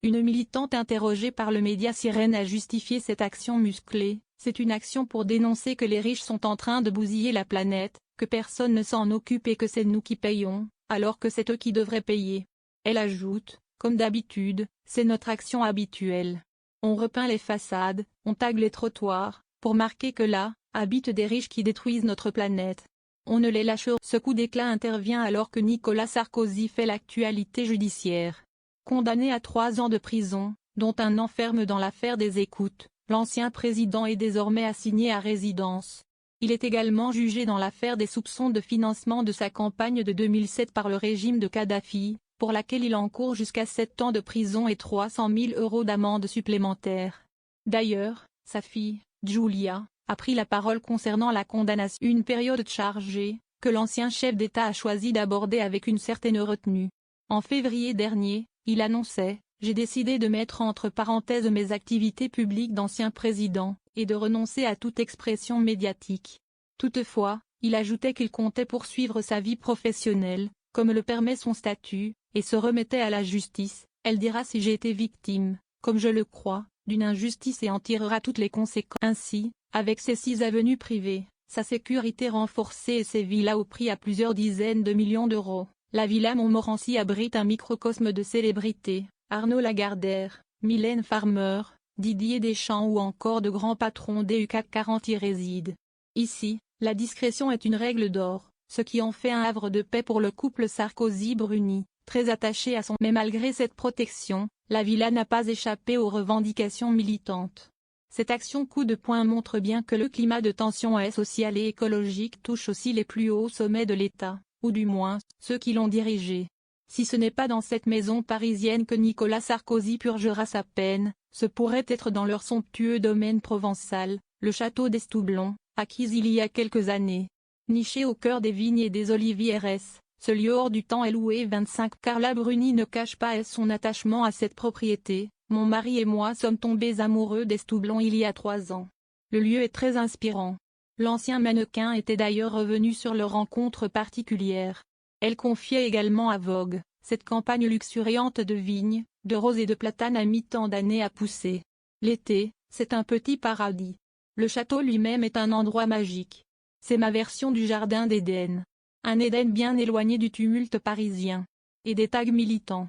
Une militante interrogée par le média Sirène a justifié cette action musclée. C'est une action pour dénoncer que les riches sont en train de bousiller la planète, que personne ne s'en occupe et que c'est nous qui payons, alors que c'est eux qui devraient payer. Elle ajoute, comme d'habitude, c'est notre action habituelle. On repeint les façades, on tague les trottoirs, pour marquer que là, habitent des riches qui détruisent notre planète. On ne les lâche. Ce coup d'éclat intervient alors que Nicolas Sarkozy fait l'actualité judiciaire. Condamné à 3 ans de prison, dont 1 an ferme dans l'affaire des écoutes, l'ancien président est désormais assigné à résidence. Il est également jugé dans l'affaire des soupçons de financement de sa campagne de 2007 par le régime de Kadhafi, pour laquelle il encourt jusqu'à 7 ans de prison et 300 000 € d'amende supplémentaire. D'ailleurs, sa fille, Giulia, a pris la parole concernant la condamnation. Une période chargée, que l'ancien chef d'État a choisi d'aborder avec une certaine retenue. En février dernier, il annonçait « J'ai décidé de mettre entre parenthèses mes activités publiques d'ancien président, et de renoncer à toute expression médiatique ». Toutefois, il ajoutait qu'il comptait poursuivre sa vie professionnelle, comme le permet son statut, et se remettait à la justice. Elle dira si j'ai été victime, comme je le crois, d'une injustice et en tirera toutes les conséquences. Ainsi, avec ses 6 avenues privées, sa sécurité renforcée et ses villas au prix à plusieurs dizaines de millions d'euros, la Villa Montmorency abrite un microcosme de célébrités, Arnaud Lagardère, Mylène Farmer, Didier Deschamps ou encore de grands patrons du CAC 40 y résident. Ici, la discrétion est une règle d'or, ce qui en fait un havre de paix pour le couple Sarkozy-Bruni, très attaché à son. Mais malgré cette protection, la villa n'a pas échappé aux revendications militantes. Cette action coup de poing montre bien que le climat de tension sociale et écologique touche aussi les plus hauts sommets de l'État, ou du moins, ceux qui l'ont dirigé. Si ce n'est pas dans cette maison parisienne que Nicolas Sarkozy purgera sa peine, ce pourrait être dans leur somptueux domaine provençal, le château d'Estoublon, acquis il y a quelques années. Niché au cœur des vignes et des oliviers, ce lieu hors du temps est loué 25. Carla Bruni ne cache pas son attachement à cette propriété. Mon mari et moi sommes tombés amoureux d'Estoublon il y a 3 ans. Le lieu est très inspirant. L'ancien mannequin était d'ailleurs revenu sur leur rencontre particulière. Elle confiait également à Vogue, cette campagne luxuriante de vignes, de roses et de platanes a mis tant d'années à pousser. L'été, c'est un petit paradis. Le château lui-même est un endroit magique. C'est ma version du jardin d'Éden. Un Éden bien éloigné du tumulte parisien. Et des tags militants.